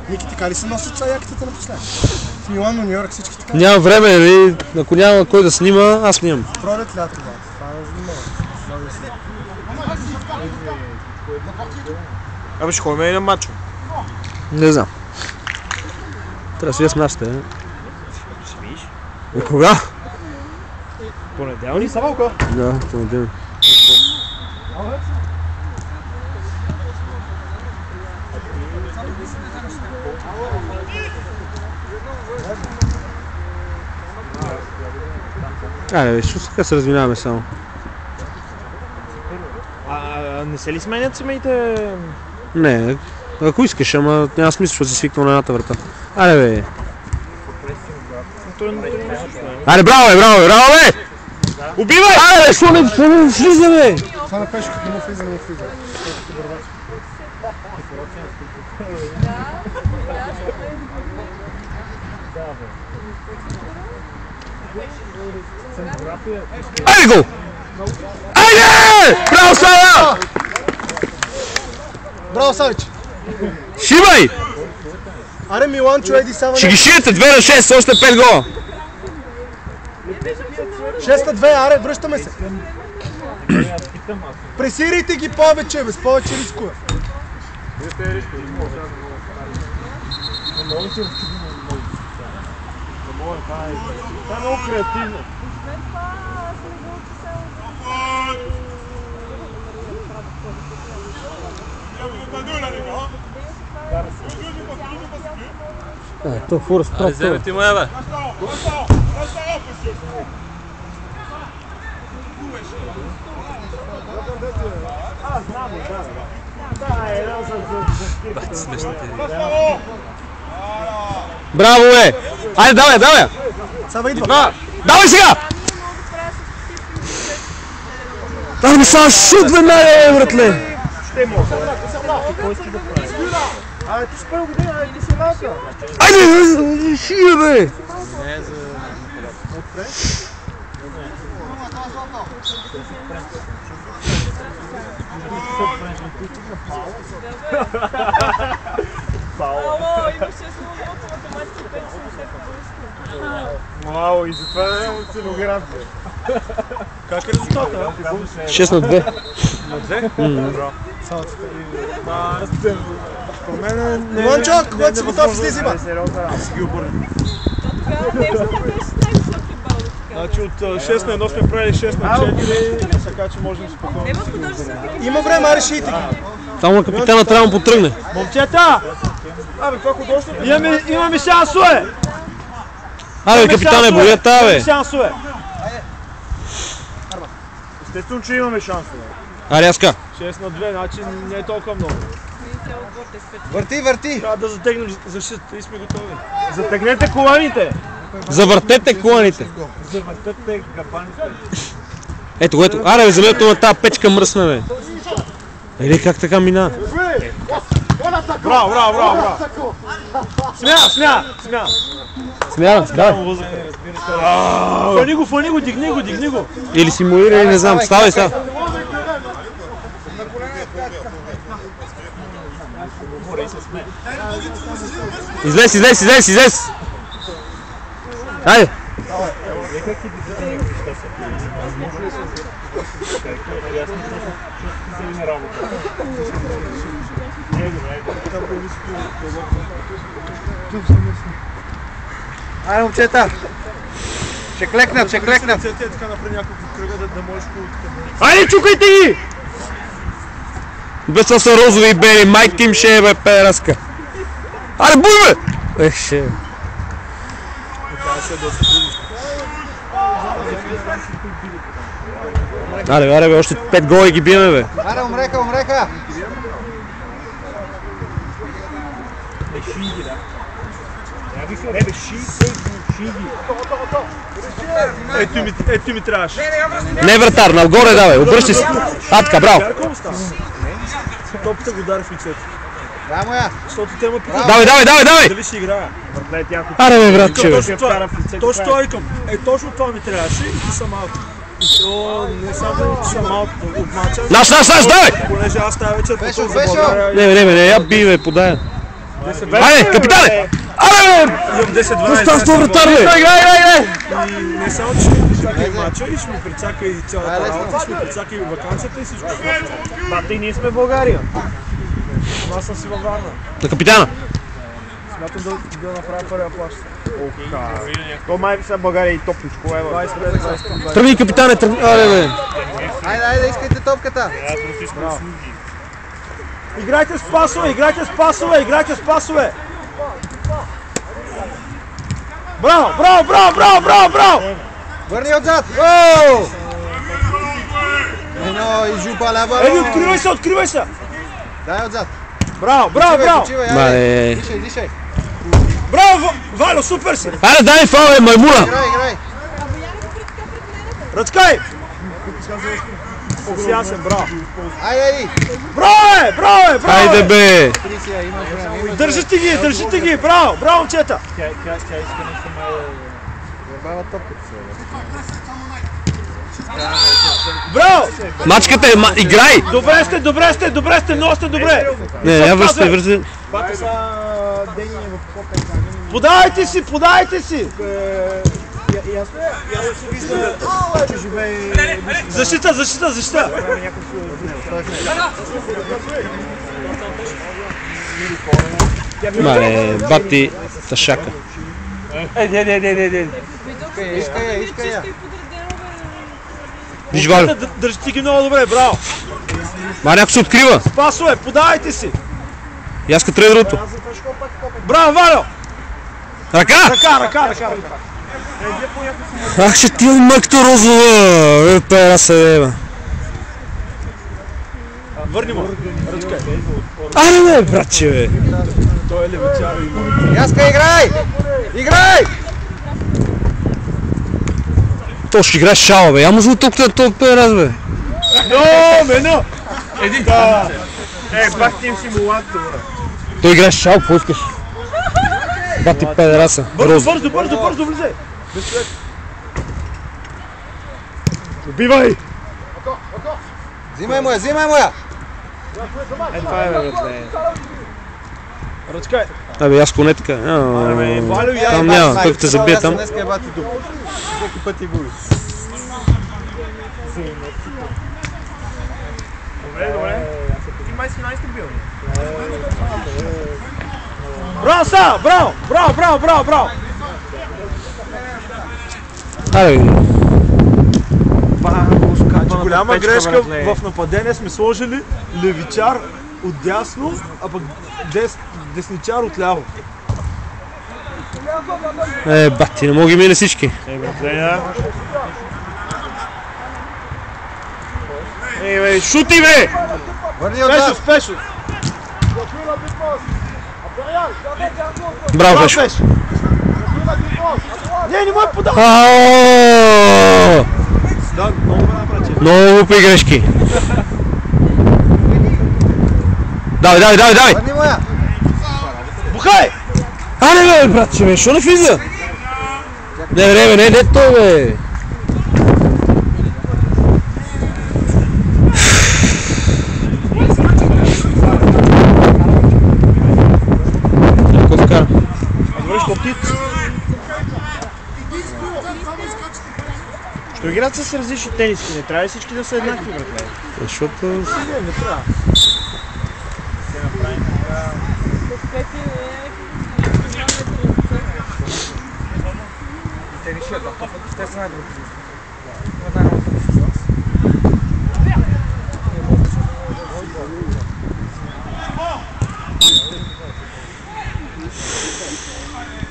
Ники, така ли се носят са якитата напоследък? В Милано, Нью Йорк, всички така? Няма време, нали? Ако няма кой да снима, аз снимам. Пролет, лято, това Абе, ще ходим и на матча. Не знам. Трябва да свия с нашите. Ще видиш? И кога? Понеделник? Савалка? Да, понеделник. Айде, виж, сега се разминаваме само. Не се ли сменят семейите? Не, ако искаш, ама няма смисъл, защото си свикнал на едната врата. Айде, бе! Айде, браво, бе, браво, браво, бе! Убивай! Айде, бе, що не влиза, бе! Това на пешко, като му влиза, не му влиза. Айде, гол! Айде! Браво, Сава! Браво, Савич! Шибай! Аре, Миланчо, еди само... Ще ги шиете, 2 на 6, още 5 гола! 6 на 2, аре, връщаме се! Пресирайте ги повече, без повече рискове! Това е много креативно. То фурс, Айде, вземе ти моя, бе. Браво, бе! Айде, давай, давай! Сава идва! Давай сега! Айде, сега шут веднага, братле! Айде, ти с първо година, айде, ти си малка! Айде, шия, бе! Ало, имаш 6 минути математика, 5 Вау, и затова е сценограф, бе. Как е резултата? 6 на 2. На 2? Браво. Миланчо, когато си готов, слизи, ба! Аз ги обърна. Тогава не беше най-високия бал, да ти кажа. Значи от 6 на 1 сме правили 6 на 4, така че можем спокойно. Нема подължи са. Има време, аре, шиите ги! Само капитана трябва да потръгне. Момчета! Абе, това художеството... Имаме шансове! Абе, капитане, боята, бе! Шансове! Естествено, че имаме шансове. Аряска! 6 на 2, значи не е толкова много. Върти, върти! Трябва да затегнем защитата и сме готови. Затегнете коланите! Завъртете коланите! Завъртете габаните! Ето го, ето. Аре, бе, залето на тази печка мръсна, бе! Ели, как така мина? Браво, браво, браво, браво! Смя! Смявам се, давай! Фани го, дигни го! Или симулира, или не знам. Ставай, ставай! Излез! Хайде! Айде, момчета! Ще клекнат! Така напред няколко кръга да можеш Айде, чукайте ги! Без това са розови и бели, майка им ще е, бе, педераска. Аре, буй, бе! Ех, ще е. Аре, бе, още 5 гола и ги биеме, бе. Аре, умреха! Ето ми трябваше. Не, вратар, нагоре давай, обръщи се. Така, браво. Топата го удари в лицето. Да, моя! Защото те ме питат Давай! дали ще играя. Аре, бе, братче, бе. Точно това викам. Точно това ми трябваше и съм малко. Не само, че съм малко от мача. Наш, давай! Понеже аз тази вечер Пешо! Не, я би, бе, подая. Айде, капитане! Аре, Имам 10-12. бе! Става с това вратар, бе! И не само, че ще ми прецака и мача, и ще ми прецака и цялата работа, ще ми прецака и вакансията и всичко. Бата и ние сме в България. Аз съм си във Варна. На капитана! Смятам да направя първия плащ. То май са България и топличко, ева. 25-20. Тръгни, капитане, тръгни! Аре, бе! Айде, искайте топката. Играйте с пасове, играйте с пасове, играйте с пасове. Браво, браво, браво, браво, браво, браво! Върни отзад! Оу! Едно и жупа лява. Еди, откривай се, откривай се! Дай отзад. Браво, браво, браво! Почивай, Мале. айде. Дишай, дишай. Браво, Валю, супер си! Аре, дай ми фал, бе, маймуна! Играй, играй. Ръчкай! Ясен, браво! Айде, айде. Браво, браво, браво! Айде, бе! Трисия, имаш време, имаш Държите ги, браво, браво, момчета! Забава топката се. Браво! Мачката е, играй! Добре сте, много сте добре! Не, я връщате, връщате. Подайте си! Защита! Мале, бати ташака. Искай я. Виж, Валю. Държите ги много добре, браво! Ма, някой се открива. Пасове, подайте си! И аз като другото. Браво, Валю! Ръка! Ръка! Ах, ще ти имам майката розова! Пера се, бе. Върни му! Ръчкай! Аре, бе, братче, бе. Той е левичар и му. Яска, играй! Играй! То ще играеш шала, бе. Я му звук тук, това пера, бе. Мено! Бах ти им симулатор. Той играеш шал, какво искаш? Бати педераса. Бързо, влизай! Убивай! Взимай му я! Ръчкай! Абе, аз поне така. Там няма, той те забие там. Днеска е бати дух. Всеки път и губи. Добре. Ти май си най-стабилни. Браво, Са! Браво! Абе, Голяма грешка в нападение сме сложили левичар отдясно, а пък десничар отляво. бати, не мога ги мине всички. Шути, бе! Върни отзад! Спешно! Браво, Пешо. Не му е подал! Да, много ме направи. Много глупи грешки. Давай! Върни му я! Бухай! Аре, бе, братче, бе, шо не влиза? Не, то, бе. Какво вкара? Добре, ще птиц. Що играят с различни тениски? Не трябва всички да са еднакви, братле. Защото... Не трябва.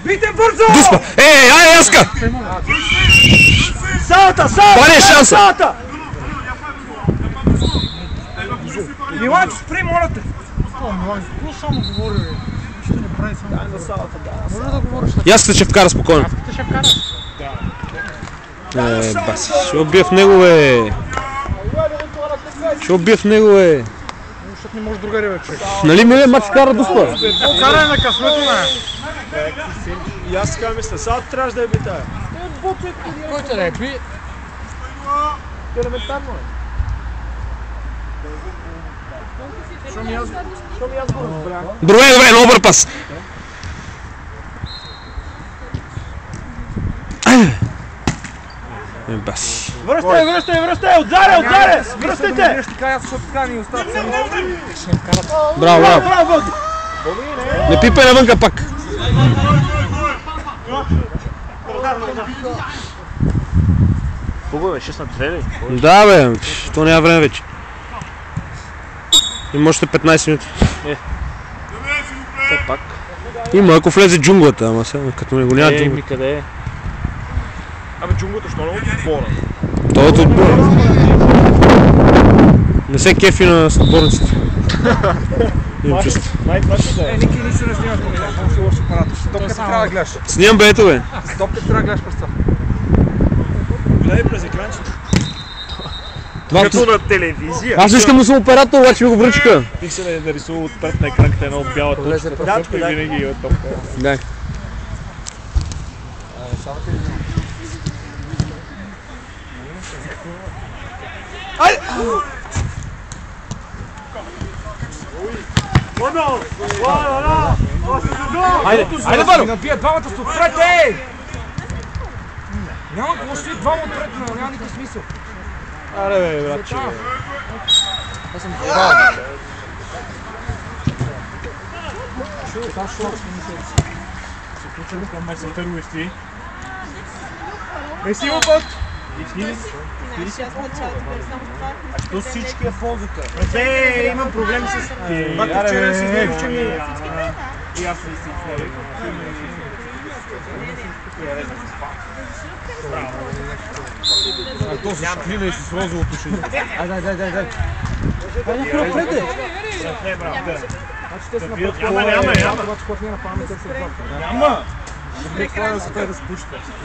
Бийте бързо! Дуспа! Айде, Яска! Салата! Това не е шанса! Салата! Миланчо, спри, моля те! Яска ще вкара спокойно. Баси, ще убия в него, бе. Защото не може другари вече. Нали миле Макс кара Дуспа? Карай на късмето, не! И аз така мисля, салата трябваше да я битая. Който да е би? Елементарно е. Що ми аз го разбрах. Добре, много добър пас. Бас. Връщай! Отзаре! Връщайте! Ще кажа, защото така ни остават сами. Браво! Не пипай навънка пак! Хубаво бе, 6 на 2 ли? Да бе, то няма време вече. Има още 15 минути. Все пак. Има, ако влезе джунглата, ама сега, като не го няма джунглата. Къде е? Абе джунглата, що не от отбора? Той е от отбора. Не се кефи на съотборниците. Имам чувство. Ники нищо не снимаш, много си лош апаратор. С топката трябва да гледаш. Снимам бе, ето бе. С топката трябва да гледаш пръста. Гледай през екранчето. Като на телевизия. Аз искам да съм оператор, обаче ми го връчка. Ти се да рисува отпред на екранката една от бяла точка и винаги е топка. Да. Айде, Валю! Вие двамата сте отпред, ей! Няма какво ще двама отпред, но няма никакъв смисъл. Аре бе, братче. Аз съм терористи. Не си има път! А що всички е фолзата? Бе, имам проблем с... Бата вчера си знаеш, че ми... И аз не си знаеш. този шклина и с розовото ще... Дай. Някой напред е!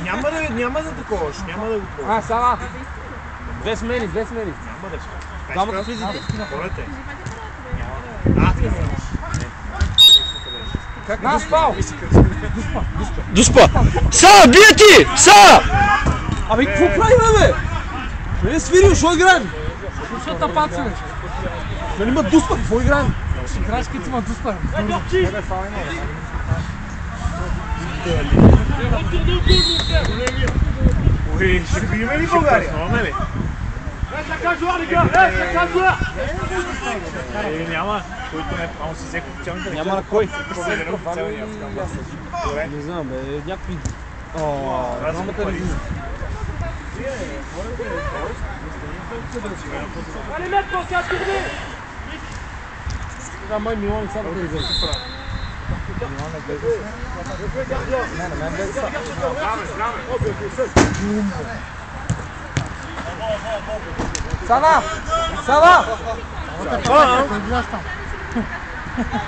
Няма! Няма да таковаш, няма да го пробваш. Сава! Две смени. Няма да се. Двамата влизате. Борете. На, спал! Дуспа! Са, бия ти! Са! Абе, какво правим, бе? Не е свирил, що играем? Слушай тапаци, бе. Нали има дуспа, какво играем? Ще играеш, като има дуспа. Ой, ще биме ли България? Няма, който не е право си взех официалните. Няма на кой? Не Не знам, бе, някакви... Двамата резина. Да, май Милан и сега да излезе. Сава!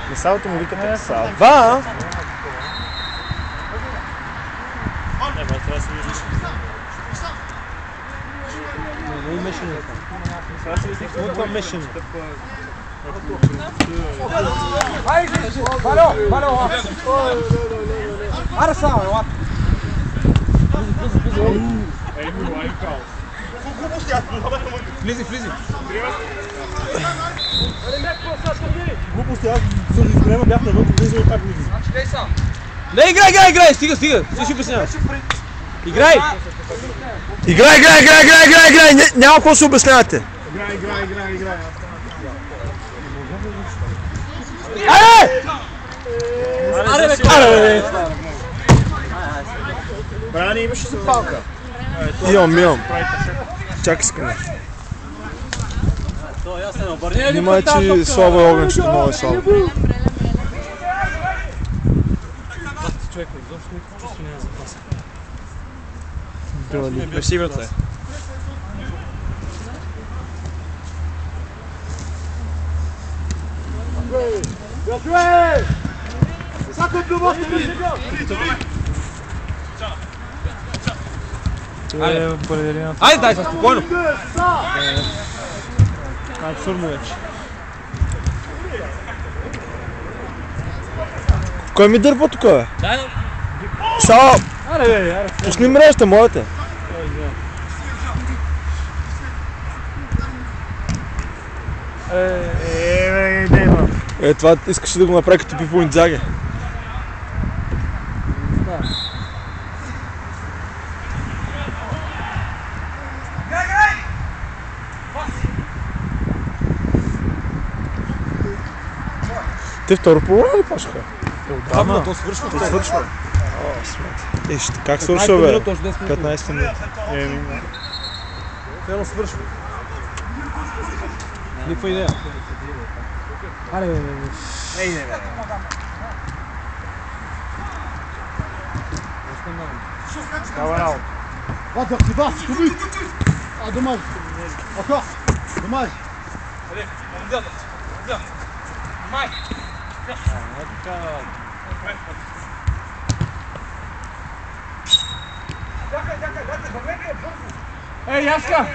На Савата му викате Сава! Не е мешане. Това мешане. Хайде! Валю! Аре Сава, ела! Влизи! Глупости, аз за време бях навън, влиза и пак влиза. Не, играй! Стига! Ти си обясняваш. Играй! Няма какво се обяснявате. Играй. Аре! Брани, имаше се палка. Имам. Чакай скъде. Внимай, че слабо е огънчето, много е слабо. Човек, изобщо никакво чувство няма за паса. Мерси, братле. Айде, дай се, спокойно! Абсурдно вече. Кой ми дърпа тук, бе? Дай, Сава, Аре, пусни мрежата, моята. Това искаш да го направи като Пипо Индзаги. Те второ по време ли почнаха? Отдавна, то свършва. То свършва. Как свършва, бе? 15 минути. Едно свършва. Никаква идея. Аре, бе. Ейде, бе. Става работа. Warte, was? Du bist. Ah, du machst. Okay. Du machst. Ей, Яска!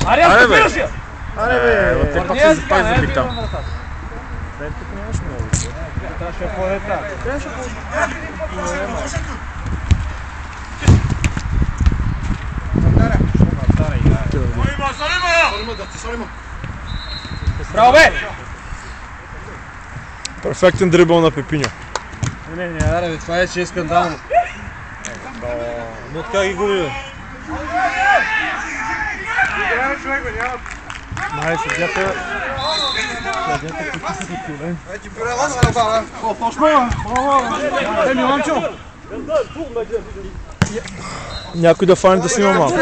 Аре, бе! Аре, бе! Те пак се запази там. Трябваше да поде там. Браво, бе! Перфектен дрибъл на Пепиньо. Не, аре, бе, това е, че е скандално. Но така ги губи, бе. Май, съдята... Ti più avanti la bava. Миланчо! Някой да фане да снима малко.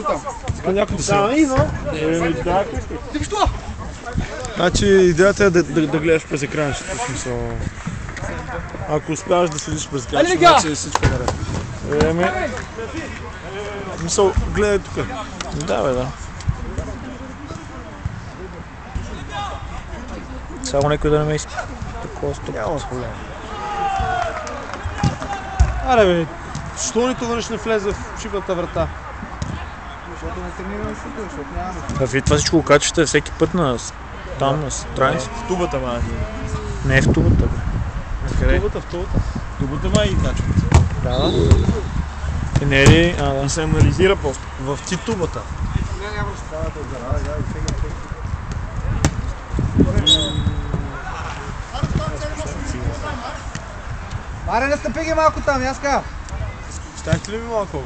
Там. Иска някой да снима. Да, Ти що? Значи идеята е да гледаш през екранчето. В смисъл... Ако успяваш да следиш през екранчето, значи всичко е наред. В смисъл, гледай тук. Да, бе, да. Само някой да не ме иска. Такова стоп. Няма проблем. Аре, бе, що нито веднъж не влезе в шипната врата? Защото не тренираме шута, защото нямаме. Вие това всичко го качвате всеки път на там на страница. В тубата, ма. Не е в тубата, бе. Къде? В тубата. Тубата ма и качват. Да. И не е ли? Да се анализира просто. В титубата. Няма да ставате от зарада, и сега. Аре, настъпи ги малко там, Яска! Станете ли ми малко?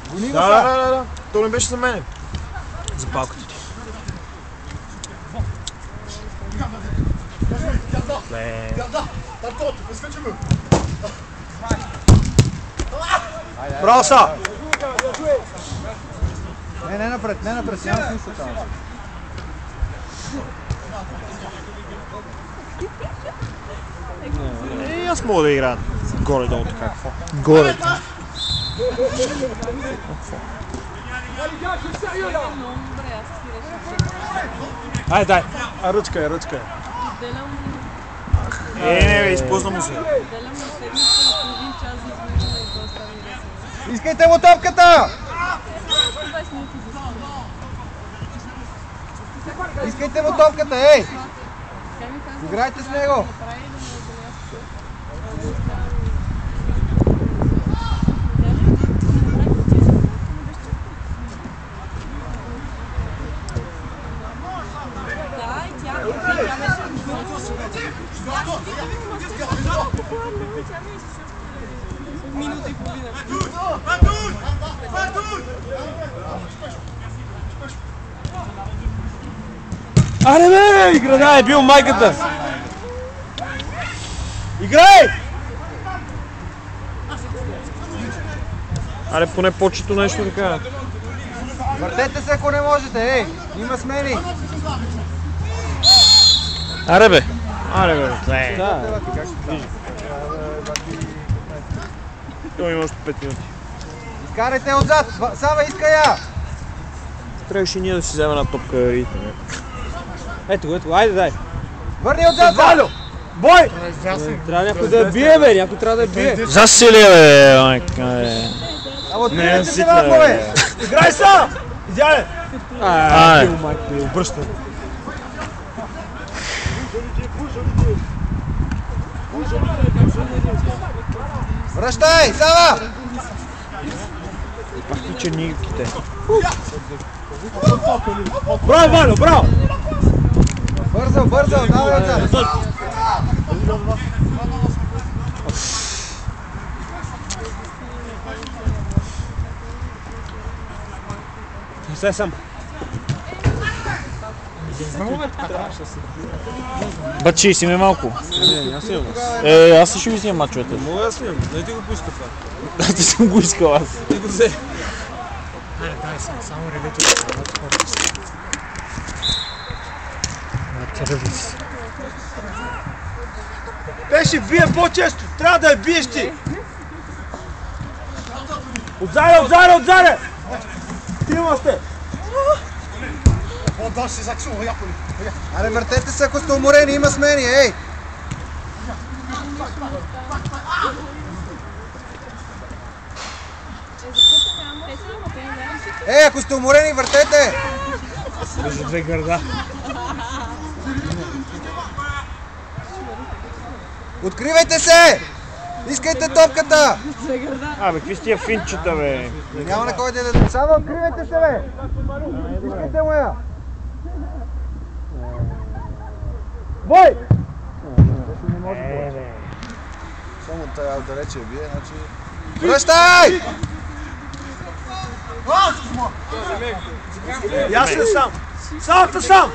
Гони го Да. То не беше за мене. За палката ти. Браво, са! Не напред, няма смисъл там. Аз мога да играя горе-долу така. Какво? Горе. Ай, дай! Ръчка е. Не, бе, изпусна му се. Искайте му топката! Искайте му топката, ей! Играйте с него! Минута и половина. Аре, бе! Играй, е бил майката! Играй! Аре, поне почето нещо да кажа. Въртете се, ако не можете, ей! Има смени! Аре, бе. Той има още 5 минути. Изкарайте отзад! Сава, иска я! Трябваше ние да си вземем една топка ритм. Ето, айде, дай. Върни отзад! Валю! Бой! Трябва някой да я бие, бе, някой трябва да я бие. Засилия, бе, майка, бе. Ама отпирайте се малко, бе! Играй са! Идеален! Ай. Обръщай. Връщай, Сава! чернигите. Браво, Валю, браво! Бързо, бързо, давай отзад. Не се сам. Бачи, си ме малко. Не, аз имам. Аз ще ви снимам мачовете. Мога да снимам, не ти го поиска това. Аз съм го искал аз. Ти го взе. Те ще бие по-често, трябва да я биеш ти. Отзаре, отзаре, отзаре! Трима сте! Аре, въртете се, ако сте уморени, има смени, ей! Ей, ако сте уморени, въртете! Между две гърда. Откривайте се! Искайте топката! Абе, какви сте тия финчета, бе? Няма на кой да даде. Само откривайте се, бе! Искайте му я! Бой! Само тая отдалече бие, значи... Връщай! Я съм сам! Самата сам!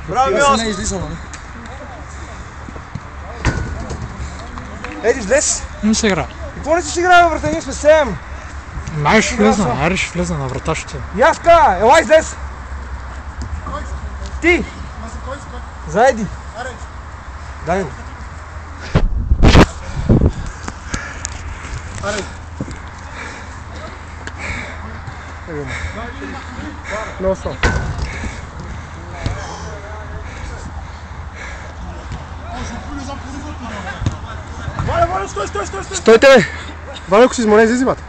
Браво, Милос! Еди, излез! Не се игра. Какво не си си играе, брате? Ние сме 7! Май ще влезна, аре ще влезна на врата ще. Яска! Ела, излез! Ти! Заеди! Дай го! Носа. Валя, Валя, стой, стой, стой, стой! Стойте, бе! Валя, ако си изморен, излези, бата.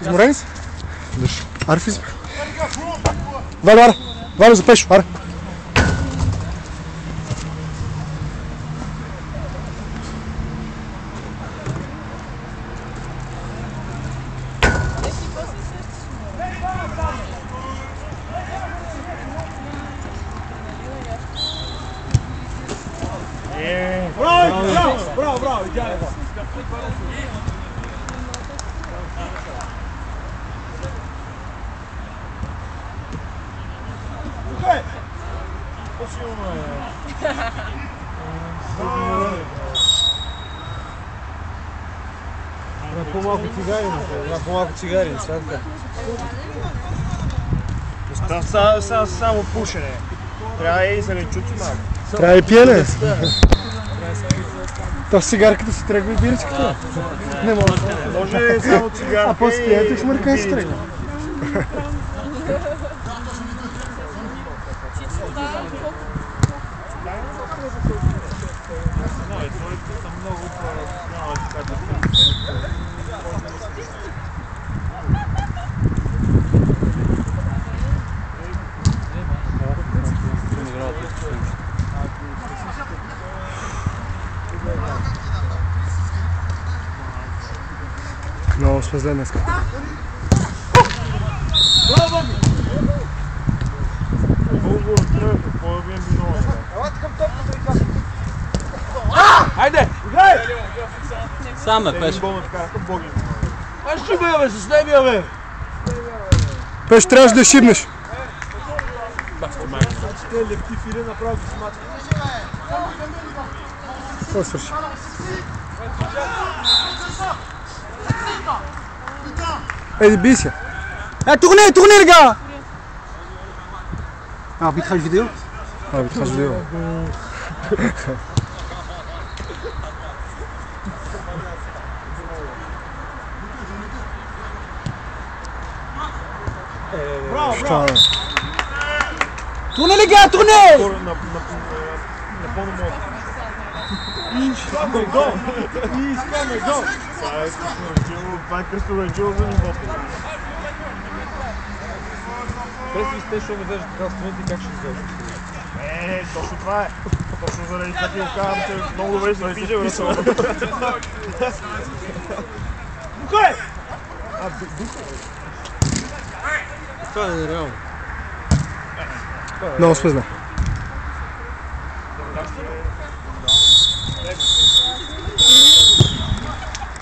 Изморен си? Дъж. Аре, влизай. Валя, аре! Валя, запеш, аре! Браво, браво, браво, браво, идеален! По-малко цигари, по-малко цигари, сега така. Само пушене. Трябва и зеленчуци малко. Трябва и пиене. То с цигарката си тръгва и биричката. Не може. Може само цигарка. А после пиенето и смърка си тръгва. Много сме зле днеска. Хайде, играй! Сам ме пеш. Аз ще бе, с небия, бе! Пеш, трябваше да шибнеш. Те лепти фили направо с мачка. Какво свърши? Еди, бий се. Tournez les gars! Arbitrage vidéo? Arbitrage vidéo. Браво, браво! Tournez les gars, tournez! Напълно мога. Искаме гол! Искаме гол! Това е Кръсто Ранчило за нивото. Пресли сте, що ме взеш така страните, как ще взеш? Точно това е. Точно заради това ти го казвам, че много добре се пише, брато. Кой? Това е нереално. Много смезна.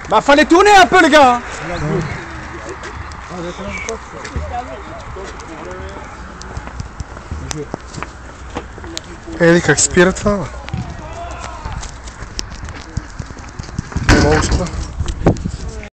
Bah fallait tourner un peu les gars. Ели как спира това, бе? Не мога да спа.